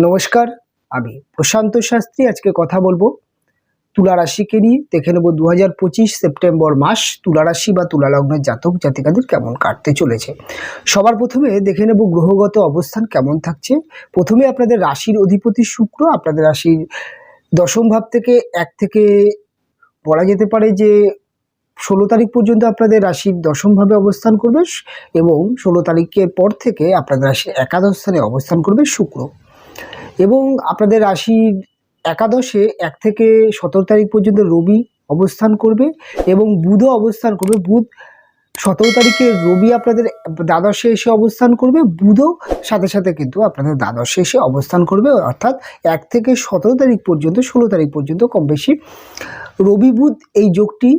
নমস্কার, আমি প্রশান্ত শাস্ত্রী। আজকে কথা বলবো তুলা রাশিকে নিয়ে। দেখে নেব 2025 সেপ্টেম্বর মাস তুলা রাশি বা তুলা লগ্নের জাতক জাতিকাদের কেমন কাটতে চলেছে। সবার প্রথমে দেখে নেব গ্রহগত অবস্থান কেমন থাকছে। প্রথমে আপনাদের রাশির অধিপতি শুক্র আপনাদের রাশির দশম ভাব থেকে বলা যেতে পারে যে 16 তারিখ পর্যন্ত আপনাদের রাশির দশম ভাবে অবস্থান করবে এবং 16 তারিখের পর থেকে আপনাদের রাশির একাদশ স্থানে অবস্থান করবে শুক্র। এবং আপনাদের রাশির একাদশে 1 থেকে 17 তারিখ পর্যন্ত রবি অবস্থান করবে এবং বুধও অবস্থান করবে। বুধ 17 তারিখে রবি আপনাদের দ্বাদশে এসে অবস্থান করবে, বুধও সাথে সাথে কিন্তু আপনাদের দ্বাদশে এসে অবস্থান করবে। অর্থাৎ 1 থেকে 17 তারিখ পর্যন্ত 16 তারিখ পর্যন্ত কম বেশি রবি বুধ এই যোগটি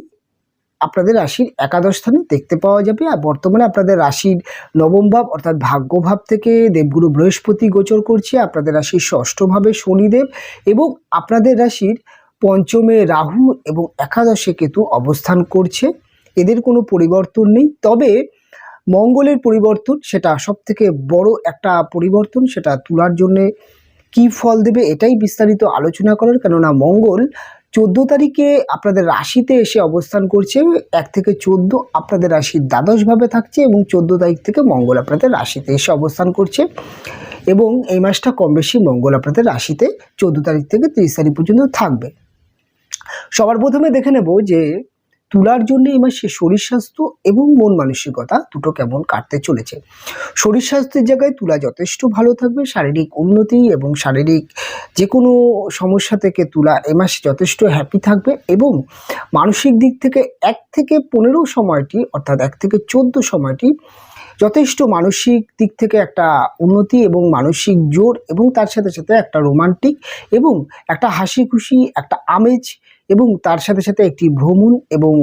আপনাদের রাশির একাদশ স্থানে দেখতে পাওয়া যাবে। আর বর্তমানে আপনাদের রাশির নবম ভাব অর্থাৎ ভাগ্যভাব থেকে দেবগুরু বৃহস্পতি গোচর করছে, আপনাদের রাশির ষষ্ঠভাবে শনিদেব এবং আপনাদের রাশির পঞ্চমে রাহু এবং একাদশে কেতু অবস্থান করছে। এদের কোনো পরিবর্তন নেই, তবে মঙ্গলের পরিবর্তন সেটা সব থেকে বড় একটা পরিবর্তন। সেটা তুলার জন্যে কি ফল দেবে এটাই বিস্তারিত আলোচনা করার, কেননা মঙ্গল 14 তারিখে আপনাদের রাশিতে এসে অবস্থান করছে। 1 থেকে 14 আপনাদের রাশির দ্বাদশভাবে থাকছে এবং 14 তারিখ থেকে মঙ্গল আপনাদের রাশিতে এসে অবস্থান করছে এবং এই মাসটা কম বেশি মঙ্গল আপনাদের রাশিতে 14 তারিখ থেকে 30 তারিখ পর্যন্ত থাকবে। সবার প্রথমে দেখে নেব যে তুলার জন্য এই মাসে শরীর স্বাস্থ্য এবং মন মানসিকতা দুটো কেমন কাটতে চলেছে। শরীর স্বাস্থ্যের জায়গায় তুলা যথেষ্ট ভালো থাকবে, শারীরিক উন্নতি এবং শারীরিক যে কোনো সমস্যা থেকে তুলা এ মাসে যথেষ্ট হ্যাপি থাকবে এবং মানসিক দিক থেকে 1 থেকে 15 সময়টি অর্থাৎ 1 থেকে 14 সময়টি যথেষ্ট মানসিক দিক থেকে একটা উন্নতি এবং মানসিক জোর এবং তার সাথে সাথে একটা রোমান্টিক এবং একটা হাসি খুশি একটা আমেজ এবং তার সাথে সাথে একটি ভ্রমণ এবং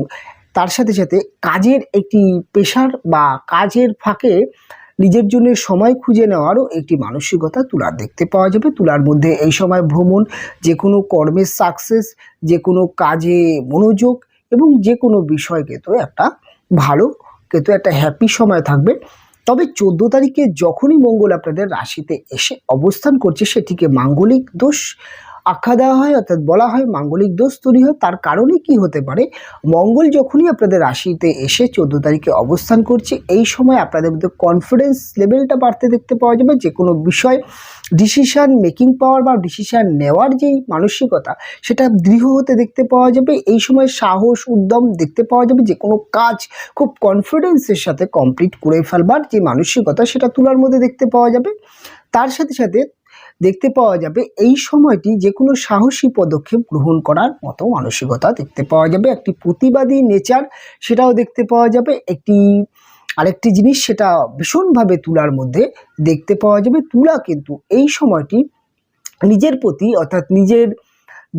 তার সাথে সাথে কাজের একটি পেশার বা কাজের ফাঁকে নিজের জন্য সময় খুঁজে নেওয়ারও একটি মানসিকতা তুলার দেখতে পাওয়া যাবে। তুলার মধ্যে এই সময় ভ্রমণ, যে কোনো কর্মের সাকসেস, যে কোনো কাজে মনোযোগ এবং যে কোনো বিষয়কে তো একটা ভালো কিন্তু একটা হ্যাপি সময় থাকবে। তবে 14 তারিখে যখনই মঙ্গল আপনাদের রাশিতে এসে অবস্থান করছে সেটিকে মাঙ্গলিক দোষ আখ্যা দেওয়া হয়, অর্থাৎ বলা হয় মাঙ্গলিক দোষ তৈরি হয়। তার কারণে কি হতে পারে, মঙ্গল যখনই আপনাদের রাশিতে এসে 14 তারিখে অবস্থান করছে এই সময় আপনাদের মধ্যে কনফিডেন্স লেভেলটা বাড়তে দেখতে পাওয়া যাবে। যে কোনো বিষয় ডিসিশান মেকিং পাওয়ার বা ডিসিশান নেওয়ার যেই মানসিকতা সেটা দৃঢ় হতে দেখতে পাওয়া যাবে। এই সময় সাহস উদ্যম দেখতে পাওয়া যাবে, যে কোনো কাজ খুব কনফিডেন্সের সাথে কমপ্লিট করে ফেলবার যে মানসিকতা সেটা তুলার মধ্যে দেখতে পাওয়া যাবে। তার সাথে সাথে দেখতে পাওয়া যাবে এই সময়টি যে কোনো সাহসী পদক্ষেপ গ্রহণ করার মতো মানসিকতা দেখতে পাওয়া যাবে। একটি প্রতিবাদী নেচার সেটাও দেখতে পাওয়া যাবে। আরেকটি জিনিস সেটা ভীষণভাবে তুলার মধ্যে দেখতে পাওয়া যাবে। তুলা কিন্তু এই সময়টি নিজের প্রতি অর্থাৎ নিজের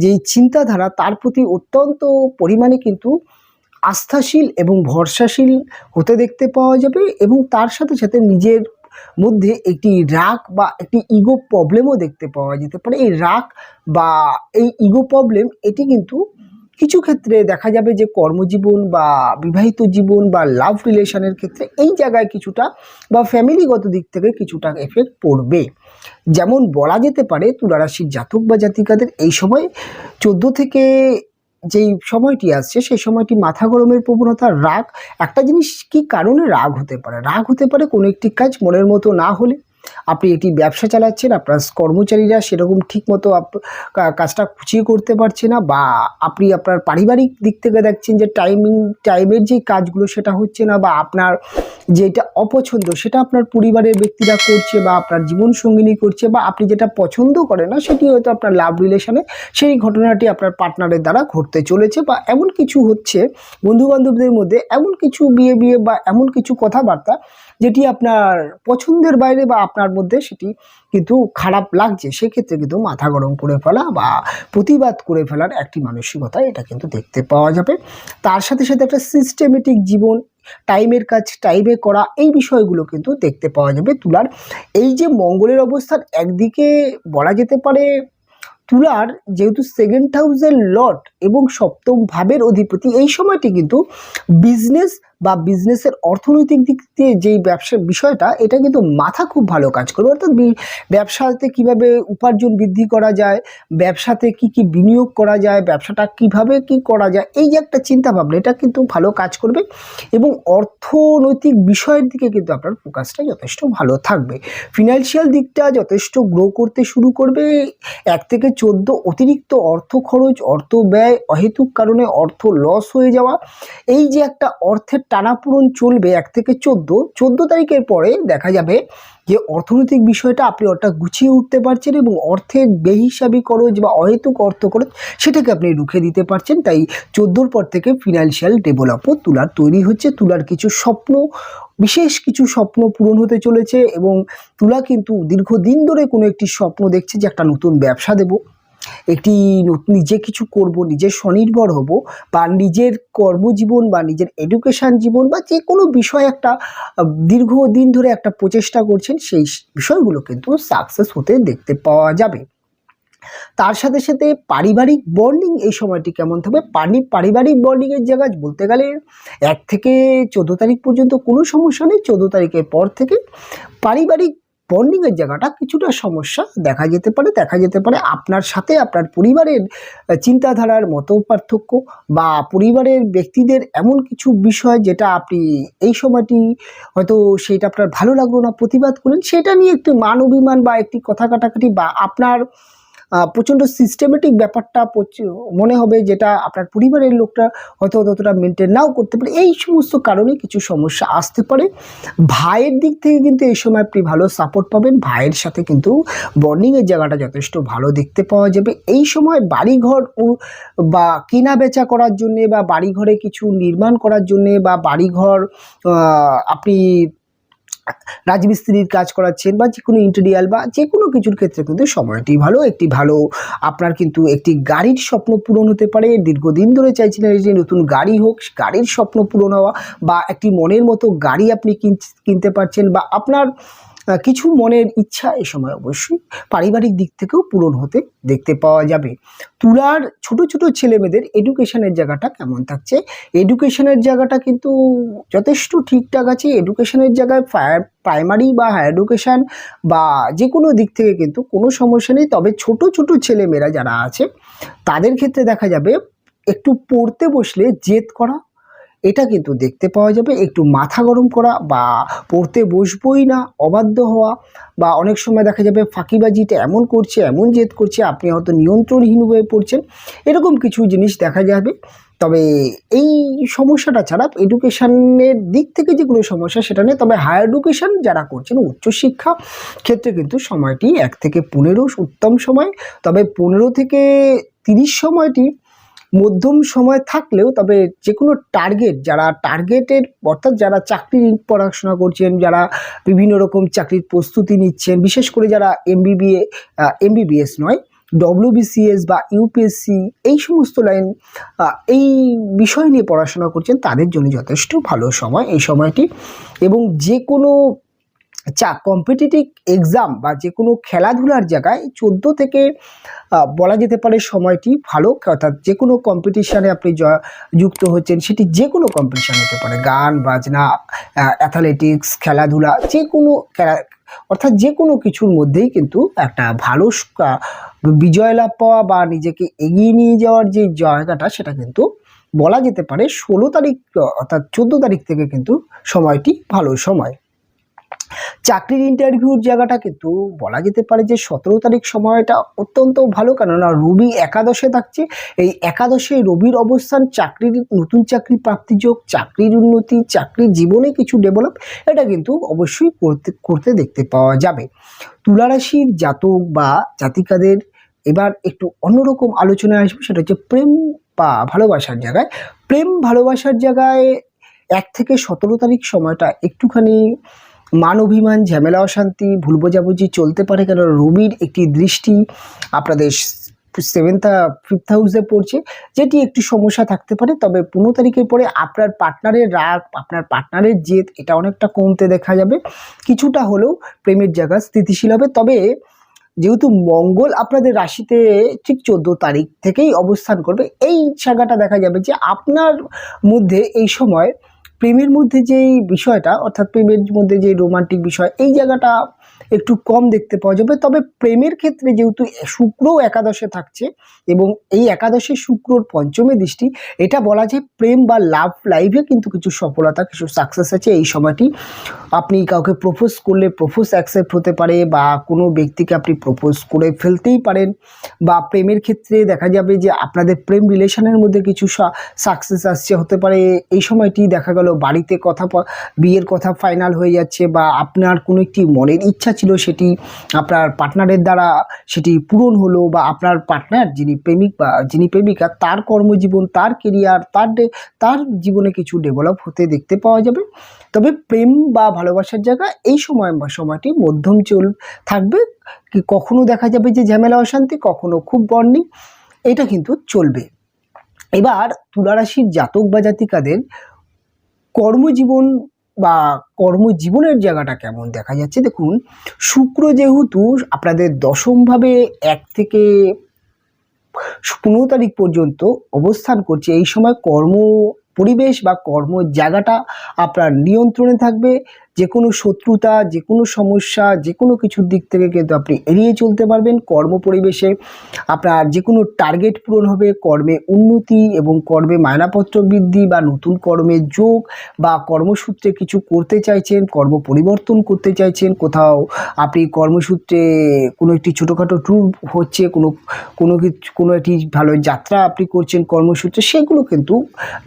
যেই চিন্তাধারা তার প্রতি অত্যন্ত পরিমাণে কিন্তু আস্থাশীল এবং ভরসাশীল হতে দেখতে পাওয়া যাবে এবং তার সাথে সাথে নিজের মধ্যে একটি রাগ বা একটি ইগো প্রবলেমও দেখতে পাওয়া যেতে পারে। এই রাগ বা এই ইগো প্রবলেম এটি কিন্তু কিছু ক্ষেত্রে দেখা যাবে যে কর্মজীবন বা বিবাহিত জীবন বা লাভ রিলেশনের ক্ষেত্রে এই জায়গায় কিছুটা বা ফ্যামিলিগত দিক থেকে কিছুটা এফেক্ট পড়বে। যেমন বলা যেতে পারে তুলা রাশির জাতক বা জাতিকাদের এই সময় 14 থেকে যেই সময়টি আসছে সেই সময়টি মাথা গরমের প্রবণতা, রাগ। একটা জিনিস কি কারণে রাগ হতে পারে, রাগ হতে পারে কোনো একটি কাজ মনের মতো না হলে। আপনি একটি ব্যবসা চালাচ্ছেন, আপনার কর্মচারীরা সেরকম ঠিক মতো কাজটা গুছিয়ে করতে পারছে না, বা আপনি আপনার পারিবারিক দিক থেকে দেখছেন যে টাইমের যে কাজগুলো সেটা হচ্ছে না, বা আপনার যেটা অপছন্দ সেটা আপনার পরিবারের ব্যক্তিরা করছে বা আপনার জীবনসঙ্গিনী করছে, বা আপনি যেটা পছন্দ করেন না সেটি হয়তো আপনার লাভ রিলেশনে সেই ঘটনাটি আপনার পার্টনারের দ্বারা ঘটতে চলেছে, বা এমন কিছু হচ্ছে বন্ধুবান্ধবদের মধ্যে, এমন কিছু বিয়ে বা এমন কিছু কথাবার্তা যেটি আপনার পছন্দের বাইরে বা আপনার মধ্যে সেটি কিন্তু খারাপ লাগছে, সেক্ষেত্রে কিন্তু মাথা গরম করে ফেলা বা প্রতিবাদ করে ফেলার একটি মানসিকতা এটা কিন্তু দেখতে পাওয়া যাবে। তার সাথে সাথে একটা সিস্টেমেটিক জীবন, টাইমের কাজ টাইমে করা, এই বিষয়গুলো কিন্তু দেখতে পাওয়া যাবে তুলার। এই যে মঙ্গলের অবস্থান, একদিকে বলা যেতে পারে তুলার যেহেতু 2nd হাউসের লর্ড এবং 7ম ভাবের অধিপতি, এই সময়টি কিন্তু বিজনেস বা বিজনেসের অর্থনৈতিক দিক দিয়ে যেই ব্যবসার বিষয়টা, এটা কিন্তু মাথা খুব ভালো কাজ করবে। অর্থাৎ ব্যবসাতে কিভাবে উপার্জন বৃদ্ধি করা যায়, ব্যবসাতে কি কি বিনিয়োগ করা যায়, ব্যবসাটা কিভাবে কি করা যায়, এই যে একটা চিন্তা ভাবনা, এটা কিন্তু ভালো কাজ করবে এবং অর্থনৈতিক বিষয়ের দিকে কিন্তু আপনার ফোকাসটা যথেষ্ট ভালো থাকবে। ফিনান্সিয়াল দিকটা যথেষ্ট গ্রো করতে শুরু করবে। 1 থেকে 14 অতিরিক্ত অর্থ খরচ, অর্থ ব্যয়, অহেতুক কারণে অর্থ লস হয়ে যাওয়া, এই যে একটা অর্থের টানাপোড়েন চলবে 1 থেকে 14 তারিখের পরে দেখা যাবে যে অর্থনৈতিক বিষয়টা আপনি অর্থাৎ গুছিয়ে উঠতে পারছেন এবং অর্থের বেহিসাবি খরচ বা অহেতুক অর্থ খরচ সেটাকে আপনি রুখে দিতে পারছেন। তাই 14 পর থেকে ফিনান্সিয়াল ডেভেলপও তুলার তৈরি হচ্ছে। তুলার কিছু স্বপ্ন, বিশেষ কিছু স্বপ্ন পূরণ হতে চলেছে এবং তুলা কিন্তু দীর্ঘদিন ধরে কোনো একটি স্বপ্ন দেখছে যে একটা নতুন ব্যবসা দেব, একটি নিজে কিছু করব, নিজে স্বনির্ভর হব, বা নিজের কর্মজীবন বা নিজের এডুকেশান জীবন বা যে কোনো বিষয় একটা দীর্ঘদিন ধরে একটা প্রচেষ্টা করছেন, সেই বিষয়গুলো কিন্তু সাকসেস হতে দেখতে পাওয়া যাবে। তার সাথে সাথে পারিবারিক বন্ডিং এই সময়টি কেমন থাকবে? পারিবারিক বন্ডিংয়ের জায়গায় বলতে গেলে 1 থেকে 14 তারিখ পর্যন্ত কোনো সমস্যা নেই। 14 তারিখের পর থেকে পারিবারিক বন্ডিংয়ের জায়গাটা কিছুটা সমস্যা দেখা যেতে পারে আপনার সাথে আপনার পরিবারের চিন্তাধারার মতপার্থক্য বা পরিবারের ব্যক্তিদের এমন কিছু বিষয় যেটা আপনি এই সময়টি হয়তো সেটা আপনার ভালো লাগলো না, প্রতিবাদ করলেন, সেটা নিয়ে একটু মান অভিমান বা একটি কথা কাটাকাটি বা আপনার প্রচণ্ড সিস্টেমেটিক ব্যাপারটা মনে হবে, যেটা আপনার পরিবারের লোকটা হয়তো ততটা মেনটেন নাও করতে পারে। এই সমস্ত কারণে কিছু সমস্যা আসতে পারে। ভাইয়ের দিক থেকে কিন্তু এই সময় আপনি ভালো সাপোর্ট পাবেন। ভাইয়ের সাথে কিন্তু বন্ডিংয়ের জায়গাটা যথেষ্ট ভালো দেখতে পাওয়া যাবে। এই সময় বাড়িঘর বা কেনা বেচা করার জন্যে বা বাড়িঘরে কিছু নির্মাণ করার জন্যে বা বাড়িঘর আপনি রাজমিস্ত্রির কাজ করাচ্ছেন বা যে কোনো ইন্টেরিয়াল বা যে কোনো কিছুর ক্ষেত্রে কিন্তু সময়টি ভালো। একটি ভালো আপনার কিন্তু একটি গাড়ির স্বপ্ন পূরণ হতে পারে। দীর্ঘদিন ধরে চাইছিলেন যে নতুন গাড়ি হোক, গাড়ির স্বপ্ন পূরণ হওয়া বা একটি মনের মতো গাড়ি আপনি কিনতে পারছেন বা আপনার কিছু মনের ইচ্ছা এই সময় অবশ্যই পারিবারিক দিক থেকেও পূরণ হতে দেখতে পাওয়া যাবে। তুলার ছোট ছোট ছেলেমেয়েদের এডুকেশনের জায়গাটা কেমন থাকছে? এডুকেশনের জায়গাটা কিন্তু যথেষ্ট ঠিকঠাক আছে। এডুকেশনের জায়গায় প্রাইমারি বা হায়ার এডুকেশান বা যে কোনো দিক থেকে কিন্তু কোনো সমস্যা নেই। তবে ছোট ছোট ছেলেমেয়েরা যারা আছে তাদের ক্ষেত্রে দেখা যাবে একটু পড়তে বসলে জেদ করা, এটা কিন্তু দেখতে পাওয়া যাবে। একটু মাথা গরম করা বা পড়তে বসবই না অবাধ্য হওয়া বা অনেক সময় দেখা যাবে ফাঁকিবাজিটা এমন করছে, এমন জেদ করছে, আপনি হয়তো নিয়ন্ত্রণহীন হয়ে পড়ছেন, এরকম কিছু জিনিস দেখা যাবে। তবে এই সমস্যাটা ছাড়া এডুকেশানের দিক থেকে যে কোনো সমস্যা সেটা নেই। তবে হায়ার এডুকেশান যারা করছেন উচ্চশিক্ষা ক্ষেত্রে কিন্তু সময়টি 1 থেকে 15 উত্তম সময়। তবে 15 থেকে 30 সময়টি মধ্যম সময় থাকলেও তবে যে কোনো যারা টার্গেটের অর্থাৎ যারা চাকরির পড়াশোনা করছেন, যারা বিভিন্ন রকম চাকরির প্রস্তুতি নিচ্ছেন, বিশেষ করে যারা এমবিবিএস নয় WBCS বা ইউপিএসসি এই সমস্ত লাইন এই বিষয় নিয়ে পড়াশোনা করছেন, তাদের জন্য যথেষ্ট ভালো সময় এই সময়টি। এবং যে কোনো কম্পিটিটিভ এক্সাম বা যে কোনো খেলাধুলার জায়গায় 14 থেকে বলা যেতে পারে সময়টি ভালো। অর্থাৎ যে কোনো কম্পিটিশানে আপনি যুক্ত হচ্ছেন, সেটি যে কোনো কম্পিটিশান হতে পারে, গান বাজনা, অ্যাথলেটিক্স, খেলাধুলা, যে কোনো অর্থাৎ যে কোনো কিছুর মধ্যেই কিন্তু একটা ভালো বিজয় লাভ পাওয়া বা নিজেকে এগিয়ে নিয়ে যাওয়ার যে জায়গাটা, সেটা কিন্তু বলা যেতে পারে 16 তারিখ অর্থাৎ 14 তারিখ থেকে কিন্তু সময়টি ভালো সময়। চাকরির ইন্টারভিউর জায়গাটা কিন্তু বলা যেতে পারে যে 17 তারিখ সময়টা অত্যন্ত ভালো, কেননা রবি একাদশে থাকছে। এই একাদশে রবির অবস্থান নতুন চাকরি প্রাপ্তিযোগ, চাকরির উন্নতি, চাকরির জীবনে কিছু ডেভেলপ, এটা কিন্তু অবশ্যই করতে দেখতে পাওয়া যাবে। তুলারাশির জাতক বা জাতিকাদের এবার একটু অন্যরকম আলোচনায় আসবে, সেটা হচ্ছে প্রেম বা ভালোবাসার জায়গায়। প্রেম ভালোবাসার জায়গায় 1 থেকে 17 তারিখ সময়টা একটুখানি মান অভিমান, ঝামেলা, অশান্তি, ভুল বোঝাবুঝি চলতে পারে, কেন রবির একটি দৃষ্টি আপনাদের 5th হাউসে পড়ছে, যেটি একটি সমস্যা থাকতে পারে। তবে 15 তারিখের পরে আপনার পার্টনারের রাগ, আপনার পার্টনারের জেদ, এটা অনেকটা কমতে দেখা যাবে। কিছুটা হলেও প্রেমের জায়গা স্থিতিশীল হবে। তবে যেহেতু মঙ্গল আপনাদের রাশিতে ঠিক 14 তারিখ থেকেই অবস্থান করবে, এই জায়গাটা দেখা যাবে যে আপনার মধ্যে এই সময় প্রেমের মধ্যে যেই বিষয়টা, অর্থাৎ প্রেমের মধ্যে যে রোমান্টিক বিষয়, এই জায়গাটা একটু কম দেখতে পাওয়া যাবে। তবে প্রেমের ক্ষেত্রে যেহেতু শুক্রও একাদশে থাকছে এবং এই একাদশে শুক্রর পঞ্চমে দৃষ্টি, এটা বলা যায় প্রেম বা লাভ লাইফে কিন্তু কিছু সফলতা, কিছু সাকসেস আছে এই সময়টি। আপনি কাউকে প্রপোজ করলে প্রপোজ অ্যাকসেপ্ট হতে পারে, বা কোনো ব্যক্তিকে আপনি প্রপোজ করে ফেলতেই পারেন, বা প্রেমের ক্ষেত্রে দেখা যাবে যে আপনাদের প্রেম রিলেশনের মধ্যে কিছু সাকসেস আসছে, হতে পারে এই সময়টি দেখা গেল বাড়িতে বিয়ের কথা ফাইনাল হয়ে যাচ্ছে, বা আপনার কোনো একটি মনের ইচ্ছা ছিল সেটি আপনার পার্টনারের দ্বারা সেটি পূরণ হলো, বা আপনার পার্টনার যিনি প্রেমিক বা যিনি প্রেমিকা তার কর্মজীবন, তার কেরিয়ার, তার জীবনে কিছু ডেভেলপ হতে দেখতে পাওয়া যাবে। তবে প্রেম বা ভালোবাসার জায়গা এই সময়টি মধ্যম থাকবে। কি কখনো দেখা যাবে যে ঝামেলা অশান্তি, কখনো খুব বন্ডিং, এটা কিন্তু চলবে। এবার তুলারাশির জাতক বা জাতিকাদের কর্মজীবন বা কর্মজীবনের জায়গাটা কেমন দেখা যাচ্ছে। দেখুন, শুক্র যেহেতু আপনাদের দশমভাবে 1 থেকে 15 তারিখ পর্যন্ত অবস্থান করছে, এই সময় কর্ম পরিবেশ বা কর্ম জায়গাটা আপনার নিয়ন্ত্রণে থাকবে। যে কোনো শত্রুতা, যে কোনো সমস্যা, যে কোনো কিছুর দিক থেকে কিন্তু আপনি এড়িয়ে চলতে পারবেন। কর্ম পরিবেশে আপনার যে কোনো টার্গেট পূরণ হবে, কর্মে উন্নতি এবং কর্মে মায়নাপত্র বৃদ্ধি বা নতুন কর্মের যোগ, বা কর্মসূত্রে কিছু করতে চাইছেন, কর্ম পরিবর্তন করতে চাইছেন, কোথাও আপনি কর্মসূত্রে কোনো একটি ছোটোখাটো ট্যুর হচ্ছে, কোনো একটি ভালো যাত্রা আপনি করছেন কর্মসূত্রে, সেগুলো কিন্তু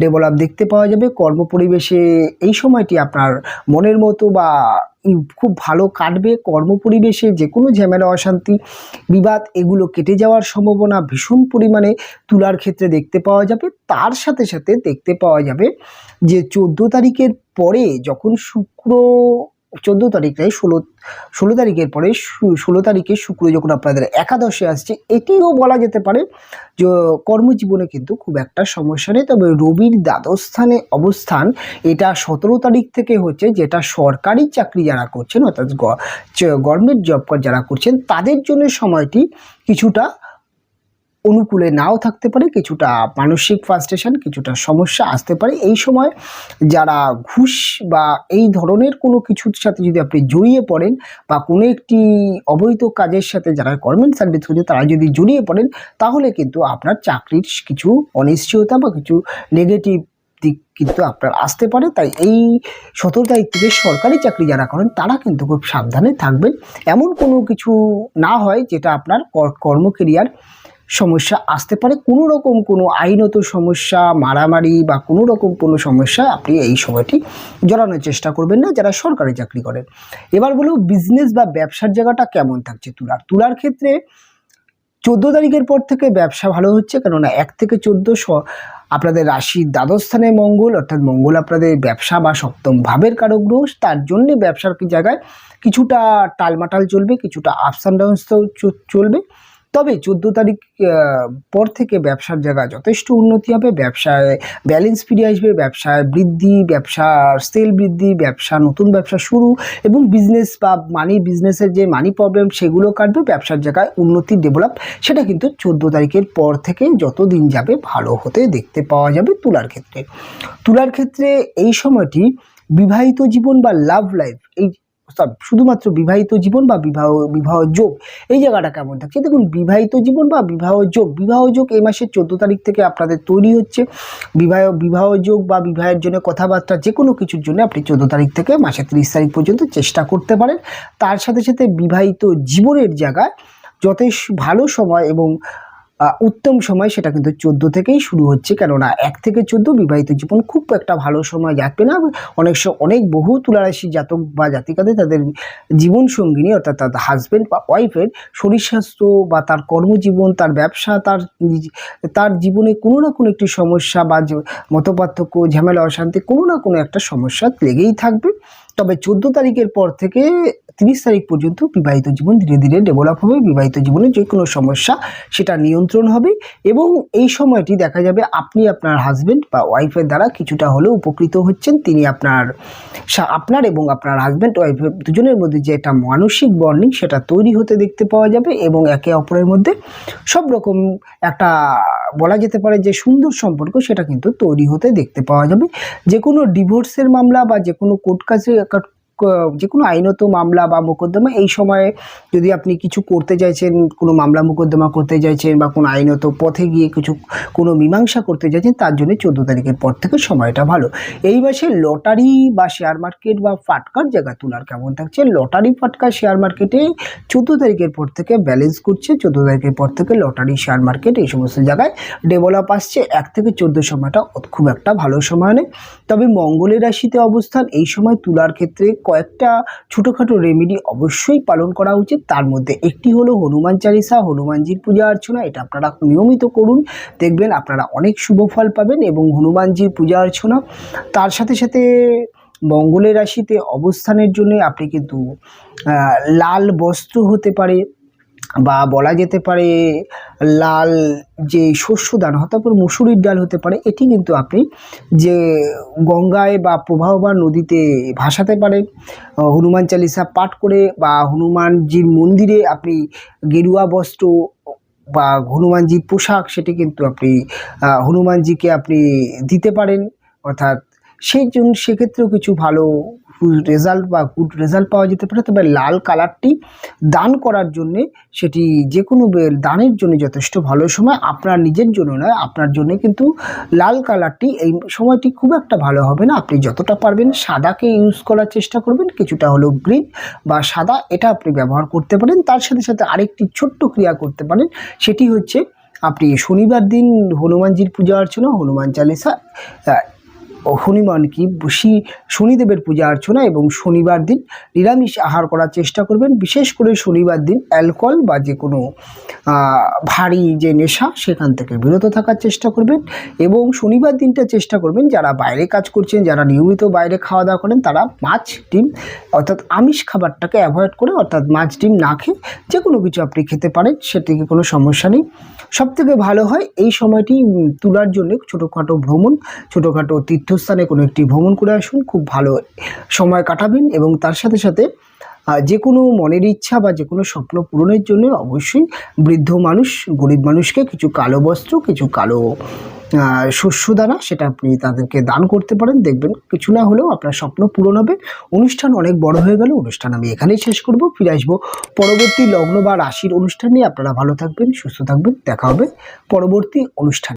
ডেভেলপ দেখতে পাওয়া যাবে। কর্ম পরিবেশে এই সময়টি আপনার মনের মতো বা খুব ভালো কাটবে। কর্ম পরিবেশে যে কোনো ঝামেলা অশান্তি বিবাদ এগুলো কেটে যাওয়ার সম্ভাবনা ভীষণ পরিমাণে তুলার ক্ষেত্রে দেখতে পাওয়া যাবে। তার সাথে সাথে দেখতে পাওয়া যাবে যে 14 তারিখের পরে যখন শুক্র, 14 তারিখ নয় 16 তারিখের পরে 16 তারিখে শুক্র যখন আপনাদের একাদশে আসছে, এটিও বলা যেতে পারে যে কর্মজীবনে কিন্তু খুব একটা সমস্যা নেই। তবে রবির দ্বাদশ স্থানে অবস্থান, এটা 17 তারিখ থেকে হচ্ছে, যেটা সরকারি চাকরি যারা করছেন, অর্থাৎ গভর্নমেন্ট জব যারা করছেন, তাদের জন্য সময়টি কিছুটা অনুকূলে নাও থাকতে পারে, কিছুটা মানসিক ফ্রাস্ট্রেশন, কিছুটা সমস্যা আসতে পারে। এই সময় যারা ঘুষ বা এই ধরনের কোনো কিছুর সাথে যদি আপনি জড়িয়ে পড়েন, বা কোনো একটি অবৈধ কাজের সাথে যারা গভর্নমেন্ট সার্ভিস করছে তারা যদি জড়িয়ে পড়েন, তাহলে কিন্তু আপনার চাকরির কিছু অনিশ্চয়তা বা কিছু নেগেটিভ দিক কিন্তু আপনার আসতে পারে। তাই এই 17 তারিখ থেকে সরকারি চাকরি যারা করেন তারা কিন্তু খুব সাবধানে থাকবেন, এমন কোনো কিছু না হয় যেটা আপনার কর্ম কেরিয়ার সমস্যা আসতে পারে। কোনো রকম কোনো আইনত সমস্যা, মারামারি বা কোনো রকম কোনো সমস্যা আপনি এই সময়টি জড়ানোর চেষ্টা করবেন না যারা সরকারি চাকরি করেন। এবার বলব বিজনেস বা ব্যবসার জায়গাটা কেমন থাকছে তুলার ক্ষেত্রে। 14 তারিখের পর থেকে ব্যবসা ভালো হচ্ছে, কেননা 1 থেকে 14 আপনাদের রাশির দ্বাদশ স্থানে মঙ্গল, অর্থাৎ মঙ্গল আপনাদের ব্যবসা বা সপ্তম ভাবের কারক গ্রহ, তার জন্য ব্যবসার জায়গায় কিছুটা টালমাটাল চলবে, কিছুটা আপস অ্যান্ড ডাউনস চলবে। তবে 14 তারিখ পর থেকে ব্যবসার জায়গা যথেষ্ট উন্নতি হবে, ব্যবসায় ব্যালেন্স ফিরে আসবে, ব্যবসায় বৃদ্ধি, ব্যবসার সেল বৃদ্ধি, নতুন ব্যবসা শুরু, এবং বিজনেস বা বিজনেসের যে মানি প্রবলেম সেগুলো কাটবে। ব্যবসার জায়গায় উন্নতি ডেভেলপ, সেটা কিন্তু 14 তারিখের পর থেকে যত দিন যাবে ভালো হতে দেখতে পাওয়া যাবে তুলার ক্ষেত্রে এই সময়টি বিবাহিত জীবন বা লাভ লাইফ, এই শুধুমাত্র বিবাহিত জীবন বা বিবাহ যোগ, এই জায়গাটা কেমন থাকছে। দেখুন, বিবাহিত জীবন বা বিবাহ যোগ এই মাসের 14 তারিখ থেকে আপনাদের তৈরি হচ্ছে। বিবাহ যোগ বা বিবাহের জন্য কথাবার্তা, যে কোনো কিছুর জন্য আপনি 14 তারিখ থেকে মাসের 30 তারিখ পর্যন্ত চেষ্টা করতে পারেন। তার সাথে সাথে বিবাহিত জীবনের জায়গায় যথেষ্ট ভালো সময় এবং উত্তম সময়, সেটা কিন্তু 14 থেকেই শুরু হচ্ছে, কেননা 1 থেকে 14 বিবাহিত জীবন খুব একটা ভালো সময় যাবে না। অনেক বহু তুলারাশি জাতক বা জাতিকাদের তাদের জীবন সঙ্গিনী, অর্থাৎ তার হাজব্যান্ড বা ওয়াইফের শরীর স্বাস্থ্য বা তার কর্মজীবন, তার ব্যবসা, তার জীবনে কোনো না কোনো একটি সমস্যা বা মতপার্থক্য, ঝামেলা অশান্তি, কোনো না কোনো একটা সমস্যা লেগেই থাকবে। তবে 14 তারিখের পর থেকে 30 তারিখ পর্যন্ত বিবাহিত জীবন ধীরে ধীরে ডেভেলপ হবে। বিবাহিত জীবনে যে কোনো সমস্যা সেটা নিয়ন্ত্রণ হবে, এবং এই সময়টি দেখা যাবে আপনি আপনার হাজব্যান্ড বা ওয়াইফের দ্বারা কিছুটা হলেও উপকৃত হচ্ছেন। তিনি আপনার এবং আপনার হাজব্যান্ড ওয়াইফের দুজনের মধ্যে যে একটা মানসিক বন্ডিং সেটা তৈরি হতে দেখতে পাওয়া যাবে, এবং একে অপরের মধ্যে সব রকম একটা বলা যেতে পারে যে সুন্দর সম্পর্ক সেটা কিন্তু তৈরি হতে দেখতে পাওয়া যাবে। যে কোনো ডিভোর্সের মামলা বা যে কোনো কোর্ট কাছে যে কোনো আইনত মামলা বা মোকদ্দমা এই সময়ে যদি আপনি কিছু করতে চাইছেন, কোনো মামলা মোকদ্দমা করতে চাইছেন বা কোনো আইনত পথে গিয়ে কোনো মীমাংসা করতে চাইছেন, তার জন্য 14 তারিখের পর থেকে সময়টা ভালো। এই মাসে লটারি বা শেয়ার মার্কেট বা ফাটকার জায়গা তুলার কেমন থাকছে? লটারি, ফাটকা, শেয়ার মার্কেটে 14 তারিখের পর থেকে ব্যালেন্স করছে। 14 তারিখের পর থেকে লটারি, শেয়ার মার্কেট এই সমস্ত জায়গায় ডেভেলপ আসছে। 1 থেকে 14 সময়টা খুব একটা ভালো সময় নেই। তবে মঙ্গলের রাশিতে অবস্থান এই সময় তুলার ক্ষেত্রে কয়েকটা ছোটোখাটো রেমেডি অবশ্যই পালন করা উচিত। তার মধ্যে একটি হলো হনুমান চালিসা, হনুমানজির পূজা অর্চনা। এটা আপনারা নিয়মিত করুন, দেখবেন আপনারা অনেক শুভ ফল পাবেন। এবং হনুমানজির পূজা অর্চনা, তার সাথে সাথে মঙ্গলের রাশিতে অবস্থানের জন্য আপনি কিন্তু লাল বস্ত্র হতে পারে বা বলা যেতে পারে লাল যে শস্য দানা হতে পারে, মুসুরির ডাল হতে পারে, এটি কিন্তু আপনি যে গঙ্গায় বা প্রবাহমান নদীতে ভাসাতে পারেন হনুমান চালিসা পাঠ করে, বা হনুমানজির মন্দিরে আপনি গেরুয়া বস্ত্র বা হনুমানজির পোশাক সেটি কিন্তু আপনি হনুমানজিকে আপনি দিতে পারেন। অর্থাৎ সেক্ষেত্রেও কিছু ভালো রেজাল্ট বা গুড রেজাল্ট পাওয়া যেতে পারে। তবে লাল কালারটি দান করার জন্যে, সেটি যে কোনো দানের জন্য যথেষ্ট ভালো সময়, আপনার নিজের জন্য নয়, আপনার জন্য কিন্তু লাল কালারটি এই সময়টি খুব একটা ভালো হবে না। আপনি যতটা পারবেন সাদাকে ইউজ করার চেষ্টা করবেন, কিছুটা হলো গ্রিন বা সাদা, এটা আপনি ব্যবহার করতে পারেন। তার সাথে সাথে আরেকটি ছোট্ট ক্রিয়া করতে পারেন, সেটি হচ্ছে আপনি শনিবার দিন হনুমানজির পূজা অর্চনা, হনুমান চালিসা, শনিদেবের পূজা অর্চনা এবং শনিবার দিন নিরামিষ আহার করার চেষ্টা করবেন। বিশেষ করে শনিবার দিন অ্যালকোহল বা যে কোনো ভারী যে নেশা সেখান থেকে বিরত থাকার চেষ্টা করবেন। এবং শনিবার দিনটা চেষ্টা করবেন, যারা বাইরে কাজ করছেন, যারা নিয়মিত বাইরে খাওয়া দাওয়া করেন, তারা মাছ ডিম অর্থাৎ আমিষ খাবারটাকে অ্যাভয়েড করে, অর্থাৎ মাছ ডিম না খেয়ে যে কোনো কিছু আপনি খেতে পারেন, সেটিকে কোনো সমস্যা নেই। সবথেকে ভালো হয় এই সময়টি তুলার জন্য ছোটোখাটো ভ্রমণ, ছোটোখাটো তীর্থস্থানে কোনো একটি ভ্রমণ করে আসুন, খুব ভালো সময় কাটাবেন। এবং তার সাথে সাথে যে কোনো মনের ইচ্ছা বা যে কোনো স্বপ্ন পূরণের জন্য অবশ্যই বৃদ্ধ মানুষ, গরিব মানুষকে কিছু কালো বস্ত্র, কিছু কালো শস্য দানা, সেটা আপনি তাদেরকে দান করতে পারেন। দেখবেন কিছু না হলেও আপনার স্বপ্ন পূরণ হবে। অনুষ্ঠান অনেক বড় হয়ে গেল, অনুষ্ঠান আমি এখানেই শেষ করব। ফিরে আসবো পরবর্তী লগ্ন বা রাশির অনুষ্ঠান নিয়ে। আপনারা ভালো থাকবেন, সুস্থ থাকবেন, দেখা হবে পরবর্তী অনুষ্ঠান।